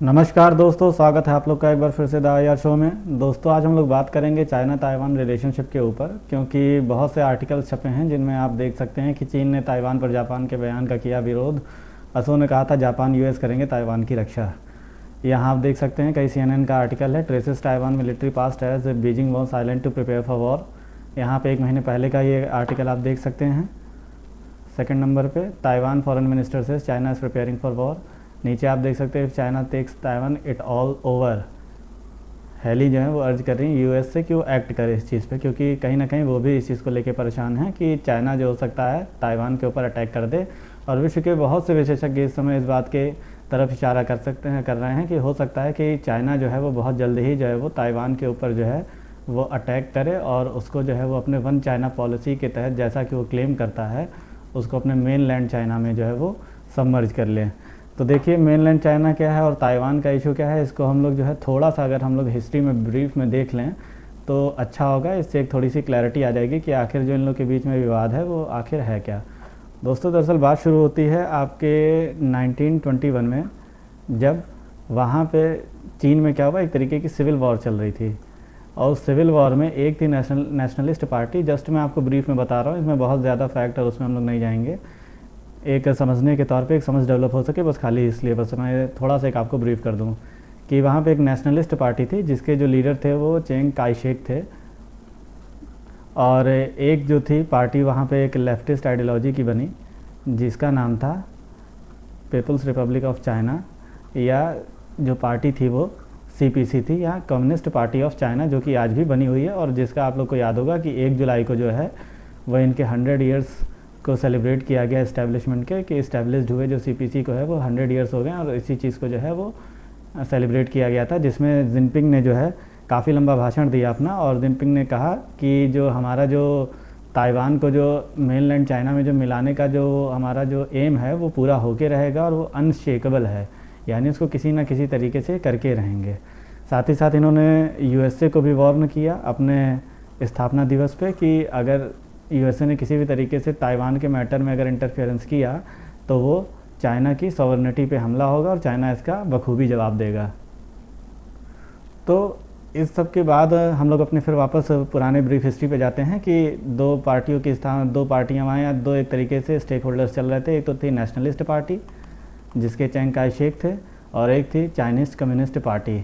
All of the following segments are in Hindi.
नमस्कार दोस्तों, स्वागत है आप लोग का एक बार फिर से द आईआर शो में। दोस्तों आज हम लोग बात करेंगे चाइना ताइवान रिलेशनशिप के ऊपर, क्योंकि बहुत से आर्टिकल्स छपे हैं जिनमें आप देख सकते हैं कि चीन ने ताइवान पर जापान के बयान का किया विरोध। असो ने कहा था जापान यूएस करेंगे ताइवान की रक्षा। यहाँ आप देख सकते हैं कई CNN का आर्टिकल है, traces Taiwan military past as Beijing was silent to prepare for war. यहाँ पे 1 महीने पहले का ये आर्टिकल आप देख सकते हैं। सेकंड नंबर पे ताइवान फॉरेन मिनिस्टर से China is preparing for war. नीचे आप देख सकते हैं China takes Taiwan it all over. हेली जो है वो अर्ज कर रही है यूएस से कि वो एक्ट करे इस चीज़ पे, क्योंकि कहीं ना कहीं वो भी इस चीज़ को लेके परेशान है कि चाइना जो हो सकता है ताइवान के ऊपर अटैक कर दे। और विश्व के बहुत से विशेषज्ञ इस समय इस बात के तरफ इशारा कर रहे हैं कि हो सकता है कि चाइना जो है वो बहुत जल्द ही जो है वो ताइवान के ऊपर जो है वो अटैक करे और उसको जो है वो अपने वन चाइना पॉलिसी के तहत, जैसा कि वो क्लेम करता है, उसको अपने मेन लैंड चाइना में जो है वो सबमर्ज कर लें। तो देखिए मेनलैंड चाइना क्या है और ताइवान का इशू क्या है, इसको हम लोग जो है थोड़ा सा अगर हम लोग हिस्ट्री में ब्रीफ में देख लें तो अच्छा होगा। इससे एक थोड़ी सी क्लैरिटी आ जाएगी कि आखिर जो इन लोग के बीच में विवाद है वो आखिर है क्या। दोस्तों दरअसल बात शुरू होती है आपके 1921 में, जब वहाँ पे चीन में क्या हुआ, एक तरीके की सिविल वॉर चल रही थी। और उस सिविल वॉर में एक थी नेशनलिस्ट पार्टी। जस्ट मैं आपको ब्रीफ में बता रहा हूँ, इसमें बहुत ज़्यादा फैक्ट है, उसमें हम लोग नहीं जाएंगे। एक समझने के तौर पे एक समझ डेवलप हो सके बस, खाली इसलिए बस मैं थोड़ा सा एक आपको ब्रीफ कर दूं कि वहाँ पे एक नेशनलिस्ट पार्टी थी जिसके जो लीडर थे वो चेंग काई शेक थे। और एक जो थी पार्टी वहाँ पे एक लेफ्टिस्ट आइडियोलॉजी की बनी जिसका नाम था पीपल्स रिपब्लिक ऑफ चाइना, या जो पार्टी थी वो CPC थी, या कम्युनिस्ट पार्टी ऑफ चाइना, जो कि आज भी बनी हुई है। और जिसका आप लोग को याद होगा कि 1 जुलाई को जो है वह इनके 100 ईयर्स को सेलिब्रेट किया गया इस्टेब्लिशमेंट के, कि इस्टेब्लिश्ड हुए जो CPC को है वो 100 ईयर्स हो गए। और इसी चीज़ को जो है वो सेलिब्रेट किया गया था, जिसमें जिनपिंग ने जो है काफ़ी लंबा भाषण दिया अपना। और जिनपिंग ने कहा कि जो हमारा जो ताइवान को जो मेनलैंड चाइना में जो मिलाने का जो हमारा जो एम है वो पूरा होके रहेगा और वो अनशेकेबल है, यानी उसको किसी ना किसी तरीके से करके रहेंगे। साथ ही साथ इन्होंने USA को भी वार्न किया अपने स्थापना दिवस पे कि अगर USA ने किसी भी तरीके से ताइवान के मैटर में अगर इंटरफेरेंस किया तो वो चाइना की सॉवरेनिटी पे हमला होगा और चाइना इसका बखूबी जवाब देगा। तो इस सब के बाद हम लोग अपने फिर वापस पुराने ब्रीफ हिस्ट्री पे जाते हैं कि दो पार्टियां वहाँ या दो एक तरीके से स्टेक होल्डर्स चल रहे थे। एक तो थी नेशनलिस्ट पार्टी जिसके चेंग काई शेक थे, और एक थी चाइनीज़ कम्युनिस्ट पार्टी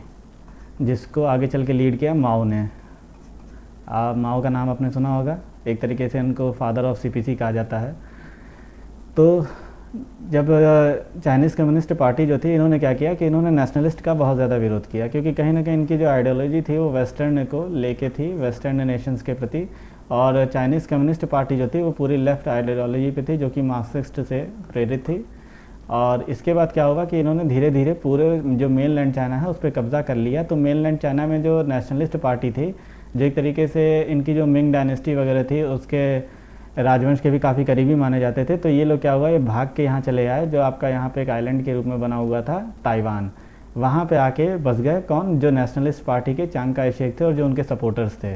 जिसको आगे चल के लीड किया माओ ने। माओ का नाम आपने सुना होगा, एक तरीके से इनको फादर ऑफ CPC कहा जाता है। तो जब चाइनीज़ कम्युनिस्ट पार्टी जो थी, इन्होंने क्या किया कि इन्होंने नेशनलिस्ट का बहुत ज़्यादा विरोध किया, क्योंकि कहीं ना कहीं इनकी जो आइडियोलॉजी थी वो वेस्टर्न को लेके थी, वेस्टर्न नेशंस के प्रति। और चाइनीज़ कम्युनिस्ट पार्टी जो थी वो पूरी लेफ्ट आइडियोलॉजी पे थी, जो कि मार्क्सिस्ट से प्रेरित थी। और इसके बाद क्या हुआ कि इन्होंने धीरे धीरे पूरे जो मेन लैंड चाइना है उस पर कब्ज़ा कर लिया। तो मेन लैंड चाइना में जो नेशनलिस्ट पार्टी थी, जो एक तरीके से इनकी जो मिंग डायनेस्टी वगैरह थी उसके राजवंश के भी काफ़ी करीबी माने जाते थे, तो ये लोग क्या हुआ, ये भाग के यहाँ चले आए, जो आपका यहाँ पे एक आइलैंड के रूप में बना हुआ था ताइवान। वहाँ पे आके बस गए कौन, जो नेशनलिस्ट पार्टी के चांग काई शेक थे और जो उनके सपोर्टर्स थे।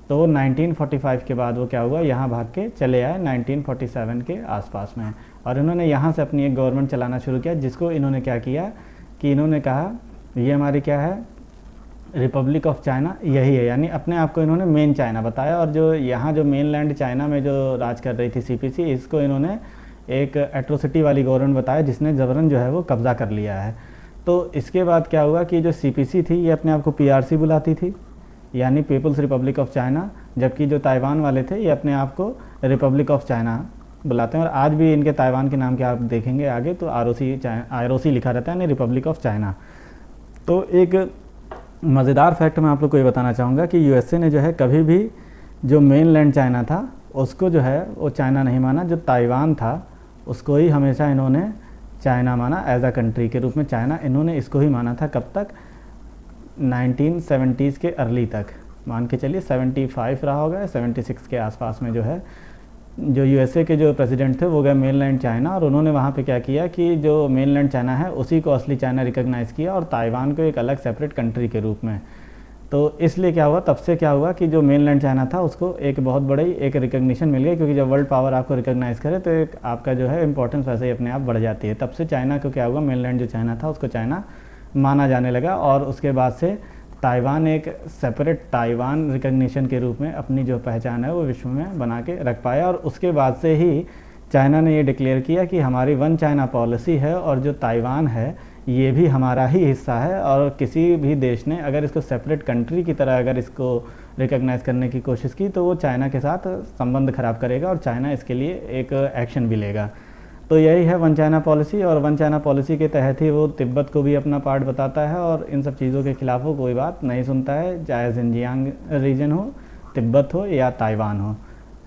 तो वो 1945 के बाद वो क्या हुआ, यहाँ भाग के चले आए 1947 के आसपास में। और इन्होंने यहाँ से अपनी एक गवर्नमेंट चलाना शुरू किया, जिसको इन्होंने क्या किया कि इन्होंने कहा ये हमारी क्या है, रिपब्लिक ऑफ चाइना यही है, यानी अपने आप को इन्होंने मेन चाइना बताया। और जो यहाँ जो मेन लैंड चाइना में जो राज कर रही थी CPC, इसको इन्होंने एक एट्रोसिटी वाली गवर्नमेंट बताया जिसने ज़बरन जो है वो कब्ज़ा कर लिया है। तो इसके बाद क्या हुआ कि जो CPC थी ये अपने आप को PRC बुलाती थी, यानी पीपल्स रिपब्लिक ऑफ चाइना, जबकि जो ताइवान वाले थे ये अपने आप को रिपब्लिक ऑफ चाइना बुलाते हैं। और आज भी इनके ताइवान के नाम के आप देखेंगे आगे तो ROC लिखा रहता है, यानी रिपब्लिक ऑफ चाइना। तो एक मज़ेदार फैक्ट मैं आप लोग को ये बताना चाहूँगा कि USA ने जो है कभी भी जो मेन लैंड चाइना था उसको जो है वो चाइना नहीं माना, जो ताइवान था उसको ही हमेशा इन्होंने चाइना माना, एज अ कंट्री के रूप में चाइना इन्होंने इसको ही माना था। कब तक, 1970s के अर्ली तक, मान के चलिए 75 रहा होगा, 76 के आसपास में जो है जो USA के जो प्रेसिडेंट थे वो गए मेनलैंड चाइना, और उन्होंने वहाँ पे क्या किया कि जो मेनलैंड चाइना है उसी को असली चाइना रिकॉग्नाइज़ किया और ताइवान को एक अलग सेपरेट कंट्री के रूप में। तो इसलिए क्या हुआ, तब से क्या हुआ कि जो मेनलैंड चाइना था उसको एक बहुत बड़ी एक रिकग्निशन मिल गई, क्योंकि जब वर्ल्ड पावर आपको रिकॉग्नाइज़ करे तो एक आपका जो है इंपॉर्टेंस वैसे ही अपने आप बढ़ जाती है। तब से चाइना को क्या हुआ, मेनलैंड जो चाइना था उसको चाइना माना जाने लगा और उसके बाद से ताइवान एक सेपरेट ताइवान रिकग्निशन के रूप में अपनी जो पहचान है वो विश्व में बना के रख पाया। और उसके बाद से ही चाइना ने ये डिक्लेयर किया कि हमारी वन चाइना पॉलिसी है और जो ताइवान है ये भी हमारा ही हिस्सा है, और किसी भी देश ने अगर इसको सेपरेट कंट्री की तरह अगर इसको रिकग्नाइज़ करने की कोशिश की तो वो चाइना के साथ संबंध खराब करेगा और चाइना इसके लिए एक एक्शन भी लेगा। तो यही है वन चाइना पॉलिसी, और वन चाइना पॉलिसी के तहत ही वो तिब्बत को भी अपना पार्ट बताता है और इन सब चीज़ों के खिलाफ वो कोई बात नहीं सुनता है, चाहे जिनजियांग रीजन हो, तिब्बत हो या ताइवान हो,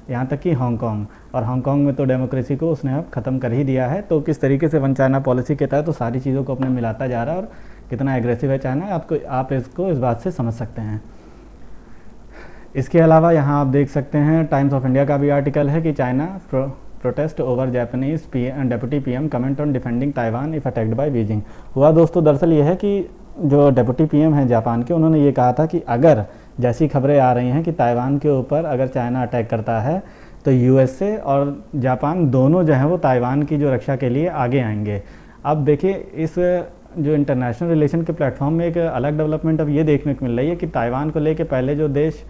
यहाँ तक कि हांगकांग। और हांगकांग में तो डेमोक्रेसी को उसने अब ख़त्म कर ही दिया है। तो किस तरीके से वन चाइना पॉलिसी के तहत तो सारी चीज़ों को अपने मिलाता जा रहा है और कितना एग्रेसिव है चाइना, आप इसको इस बात से समझ सकते हैं। इसके अलावा यहाँ आप देख सकते हैं टाइम्स ऑफ इंडिया का भी आर्टिकल है कि China protest over Japanese deputy PM comment on defending Taiwan if attacked by Beijing. हुआ दोस्तों दरअसल ये है कि जो डेप्यूटी पीएम हैं जापान के, उन्होंने ये कहा था कि अगर जैसी खबरें आ रही हैं कि ताइवान के ऊपर अगर चाइना अटैक करता है तो यूएसए और जापान दोनों जो हैं वो ताइवान की जो रक्षा के लिए आगे आएंगे। अब देखिए इस जो इंटरनेशनल रिलेशन के प्लेटफॉर्म में एक अलग डेवलपमेंट अब ये देखने को मिल रही है कि ताइवान को लेके पहले जो देश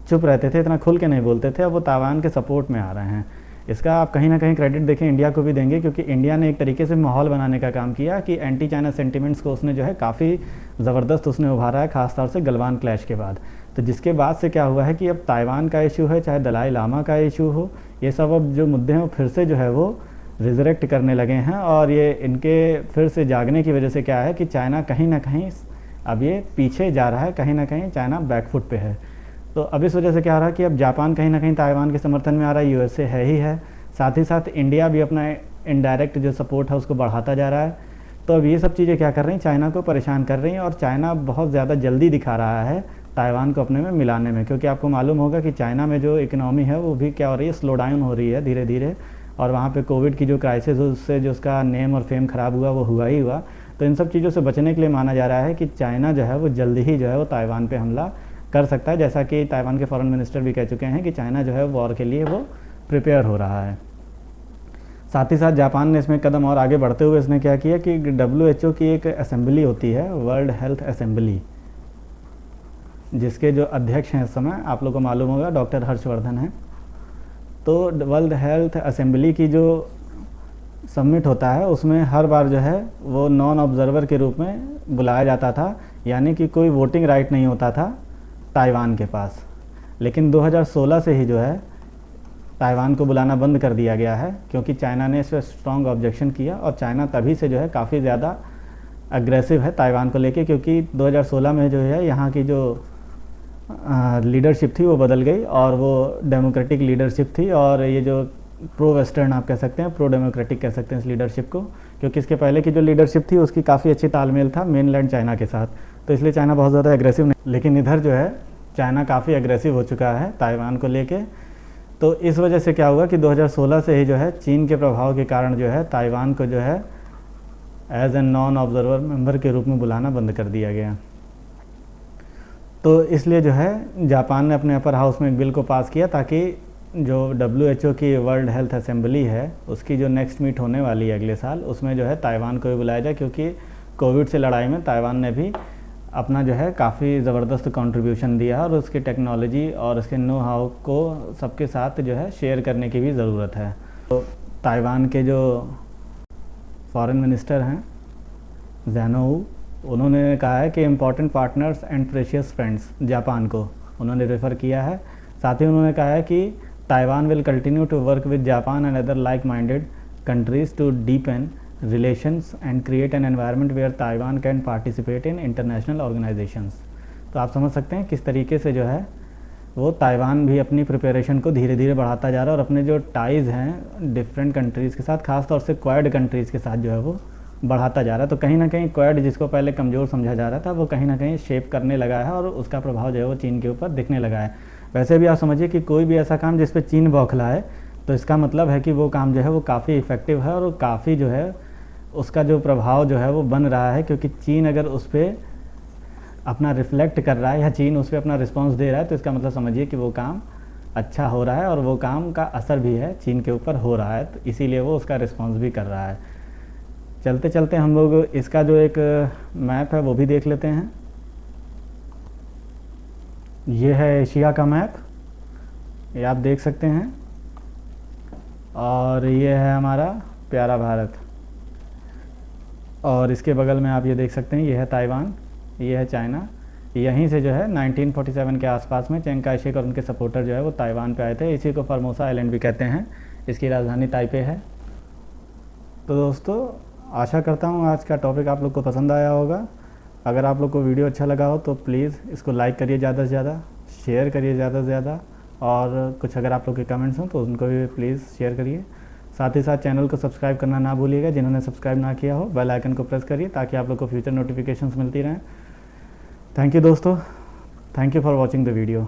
चुप रहते थे, इतना खुल के नहीं बोलते थे, अब वो ताइवान के सपोर्ट में आ रहे हैं। इसका आप कहीं ना कहीं क्रेडिट देखें इंडिया को भी देंगे, क्योंकि इंडिया ने एक तरीके से माहौल बनाने का काम किया कि एंटी चाइना सेंटिमेंट्स को उसने जो है काफ़ी ज़बरदस्त उसने उभारा है, खासतौर से गलवान क्लैश के बाद। तो जिसके बाद से क्या हुआ है कि अब ताइवान का इशू है, चाहे दलाई लामा का इशू हो, ये सब अब जो मुद्दे हैं वो फिर से जो है वो रिजरेक्ट करने लगे हैं। और ये इनके फिर से जागने की वजह से क्या है कि चाइना कहीं ना कहीं अब ये पीछे जा रहा है, कहीं ना कहीं चाइना बैकफुट पे है। तो अब इस वजह से क्या हो रहा है कि अब जापान कहीं ना कहीं ताइवान के समर्थन में आ रहा है, यूएसए है ही है, साथ ही साथ इंडिया भी अपना इनडायरेक्ट जो सपोर्ट है उसको बढ़ाता जा रहा है। तो अब ये सब चीज़ें क्या कर रही हैं, चाइना को परेशान कर रही हैं, और चाइना बहुत ज़्यादा जल्दी दिखा रहा है ताइवान को अपने में मिलाने में, क्योंकि आपको मालूम होगा कि चाइना में जो इकोनॉमी है वो भी क्या हो रही है, स्लो डाउन हो रही है धीरे धीरे, और वहाँ पे कोविड की जो क्राइसिस उससे जो उसका नेम और फेम ख़राब हुआ वो हुआ ही हुआ। तो इन सब चीज़ों से बचने के लिए माना जा रहा है कि चाइना जो है वो जल्दी ही जो है वो ताइवान पे हमला कर सकता है, जैसा कि ताइवान के फॉरेन मिनिस्टर भी कह चुके हैं कि चाइना जो है वॉर के लिए वो प्रिपेयर हो रहा है। साथ ही साथ जापान ने इसमें कदम और आगे बढ़ते हुए इसने क्या किया कि WHO की एक असेंबली होती है, वर्ल्ड हेल्थ असेंबली, जिसके जो अध्यक्ष हैं इस समय आप लोगों को मालूम होगा डॉक्टर हर्षवर्धन हैं। तो वर्ल्ड हेल्थ असेंबली की जो सबमिट होता है उसमें हर बार जो है वो नॉन ऑब्जर्वर के रूप में बुलाया जाता था, यानी कि कोई वोटिंग राइट नहीं होता था ताइवान के पास। लेकिन 2016 से ही जो है ताइवान को बुलाना बंद कर दिया गया है, क्योंकि चाइना ने इस पर स्ट्रॉन्ग ऑब्जेक्शन किया, और चाइना तभी से जो है काफ़ी ज़्यादा अग्रेसिव है ताइवान को लेके, क्योंकि 2016 में जो है यहाँ की जो लीडरशिप थी वो बदल गई और वो डेमोक्रेटिक लीडरशिप थी, और ये जो प्रो वेस्टर्न आप कह सकते हैं, प्रो डेमोक्रेटिक कह सकते हैं इस लीडरशिप को, क्योंकि इसके पहले की जो लीडरशिप थी उसकी काफ़ी अच्छी तालमेल था मेनलैंड चाइना के साथ, तो इसलिए चाइना बहुत ज़्यादा एग्रेसिव नहीं। लेकिन इधर जो है चाइना काफ़ी एग्रेसिव हो चुका है ताइवान को लेके। तो इस वजह से क्या हुआ कि 2016 से ही जो है चीन के प्रभाव के कारण जो है ताइवान को जो है as a non observer member के रूप में बुलाना बंद कर दिया गया। तो इसलिए जो है जापान ने अपने अपर हाउस में एक बिल को पास किया ताकि जो WHO की वर्ल्ड हेल्थ असेंबली है उसकी जो नेक्स्ट मीट होने वाली है अगले साल, उसमें जो है ताइवान को भी बुलाया जाए, क्योंकि कोविड से लड़ाई में ताइवान ने भी अपना जो है काफ़ी ज़बरदस्त कंट्रीब्यूशन दिया है, और उसकी टेक्नोलॉजी और उसके नो हाउ को सबके साथ जो है शेयर करने की भी ज़रूरत है। तो ताइवान के जो फॉरेन मिनिस्टर हैं ज़ैनोऊ, उन्होंने कहा है कि important partners and precious friends Japan को उन्होंने रेफ़र किया है। साथ ही उन्होंने कहा है कि Taiwan will continue to work with Japan and other like minded countries to deepen relations and create an environment where Taiwan can participate in international organizations। तो आप समझ सकते हैं किस तरीके से जो है वो ताइवान भी अपनी प्रिपरेशन को धीरे धीरे बढ़ाता जा रहा है, और अपने जो टाइज़ हैं डिफरेंट कंट्रीज़ के साथ, खास तौर से क्वाड कंट्रीज़ के साथ जो है वो बढ़ाता जा रहा है। तो कहीं ना कहीं क्वाड जिसको पहले कमज़ोर समझा जा रहा था वो कहीं ना कहीं शेप करने लगा है, और उसका प्रभाव जो है वो चीन के ऊपर दिखने लगा है। वैसे भी आप समझिए कि कोई भी ऐसा काम जिस पर चीन बौखला है तो इसका मतलब है कि वो काम जो है वो काफ़ी इफ़ेक्टिव है, और काफ़ी जो है उसका जो प्रभाव जो है वो बन रहा है, क्योंकि चीन अगर उस पर अपना रिफ्लेक्ट कर रहा है या चीन उस पर अपना रिस्पांस दे रहा है तो इसका मतलब समझिए कि वो काम अच्छा हो रहा है, और वो काम का असर भी है चीन के ऊपर हो रहा है, तो इसीलिए वो उसका रिस्पांस भी कर रहा है। चलते चलते हम लोग इसका जो एक मैप है वो भी देख लेते हैं। ये है एशिया का मैप, ये आप देख सकते हैं। और ये है हमारा प्यारा भारत, और इसके बगल में आप ये देख सकते हैं, ये है ताइवान, ये है चाइना। यहीं से जो है 1947 के आसपास में चिंग काई शेक और उनके सपोर्टर जो है वो ताइवान पे आए थे। इसी को फॉर्मोसा आइलैंड भी कहते हैं, इसकी राजधानी ताइपे है। तो दोस्तों, आशा करता हूँ आज का टॉपिक आप लोग को पसंद आया होगा। अगर आप लोग को वीडियो अच्छा लगा हो तो प्लीज़ इसको लाइक करिए ज़्यादा से ज़्यादा, शेयर करिए ज़्यादा से ज़्यादा, और कुछ अगर आप लोग के कमेंट्स हों तो उनको भी प्लीज़ शेयर करिए। साथ ही साथ चैनल को सब्सक्राइब करना ना भूलिएगा। जिन्होंने सब्सक्राइब ना किया हो बेल आइकन को प्रेस करिए ताकि आप लोग को फ्यूचर नोटिफिकेशंस मिलती रहें। थैंक यू दोस्तों, thank you for watching the video.